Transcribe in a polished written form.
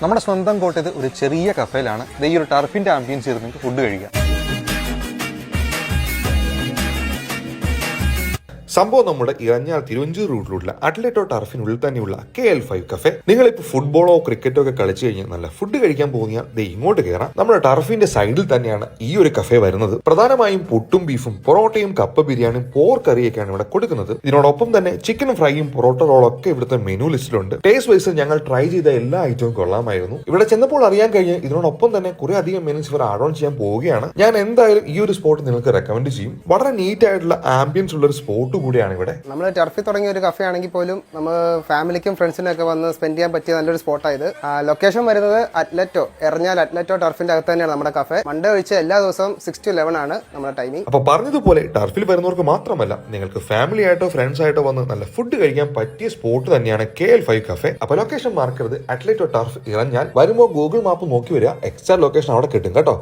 നമ്മുടെ സ്വന്തം കോട്ടയത്ത് ഒരു ചെറിയ കഫേയിലാണ് ഈ ഒരു ടർഫിന്റെ ആംബിയൻസ് ചെയ്ത് നിങ്ങൾക്ക് ഫുഡ് കഴിക്കാം. സംഭവം നമ്മുടെ ഇറഞ്ഞാൽ തിരുവഞ്ചൂർ റൂട്ടിലുള്ള അത്ലറ്റോ ടർഫിനുള്ളിൽ തന്നെയുള്ള KL5 കഫേ. നിങ്ങളിപ്പോൾ ഫുട്ബോളോ ക്രിക്കറ്റോ ഒക്കെ കളിച്ചു കഴിഞ്ഞാൽ നല്ല ഫുഡ് കഴിക്കാൻ പോകുന്ന ഇങ്ങോട്ട് കയറാം. നമ്മുടെ ടർഫിന്റെ സൈഡിൽ തന്നെയാണ് ഈ ഒരു കഫേ വരുന്നത്. പ്രധാനമായും പുട്ടും ബീഫും പൊറോട്ടയും കപ്പ ബിരിയാണിയും പോർക്ക് കറിയൊക്കെയാണ് ഇവിടെ കൊടുക്കുന്നത്. ഇതിനോടൊപ്പം തന്നെ ചിക്കനും ഫ്രൈയും പൊറോട്ട റോളും ഒക്കെ ഇവിടുത്തെ മെനു ലിസ്റ്റിലുണ്ട്. ടേസ്റ്റ് വൈസ് ഞങ്ങൾ ട്രൈ ചെയ്ത എല്ലാ ഐറ്റവും കൊള്ളാമായിരുന്നു. ഇവിടെ ചെന്നപ്പോൾ അറിയാൻ കഴിഞ്ഞ് ഇതിനോടൊപ്പം തന്നെ കുറെ അധികം മെനുസ് ഇവർ ആഡ് ഓൺ ചെയ്യാൻ പോവുകയാണ്. ഞാൻ എന്തായാലും ഈ ഒരു സ്പോട്ട് നിങ്ങൾക്ക് റെക്കമെൻഡ് ചെയ്യും. വളരെ നീറ്റ് ആയിട്ടുള്ള ആംബിയൻസ് ഉള്ള ഒരു സ്പോട്ട് കൂടിയാണ് ഇവിടെ. നമ്മൾ ടർഫിൽ തുടങ്ങിയ ഒരു കഫേ ആണെങ്കിൽ പോലും നമ്മൾ ഫാമിലിക്കും ഫ്രണ്ട്സിനും ഒക്കെ വന്ന് സ്പെൻഡ് ചെയ്യാൻ പറ്റിയ നല്ലൊരു സ്പോട്ടായത്. ലൊക്കേഷൻ വരുന്നത് അത്ലറ്റോ എറഞ്ഞാൽ അത്ലറ്റോ ടർഫിന്റെ അകത്ത് തന്നെയാണ് നമ്മുടെ കഫേ. മൺഡേ ഒഴിച്ച് എല്ലാ ദിവസവും 6 to 11 ആണ് നമ്മുടെ ടൈമിംഗ്. അപ്പൊ പറഞ്ഞതുപോലെ ടർഫിൽ വരുന്നവർക്ക് മാത്രമല്ല, നിങ്ങൾക്ക് ഫാമിലി ആയിട്ടോ ഫ്രണ്ട്സ് ആയിട്ടോ വന്ന് നല്ല ഫുഡ് കഴിക്കാൻ പറ്റിയ സ്പോട്ട് തന്നെയാണ് KL5 കഫേ. അപ്പൊ ലൊക്കേഷൻ മാർക്കരുത്, അത്ലറ്റോ ടർഫ് ഇറഞ്ഞാൽ. വരുമ്പോൾ ഗൂഗിൾ മാപ്പ് നോക്കി വരിക, എക്സ്ട്രാ ലൊക്കേഷൻ അവിടെ കിട്ടും കേട്ടോ.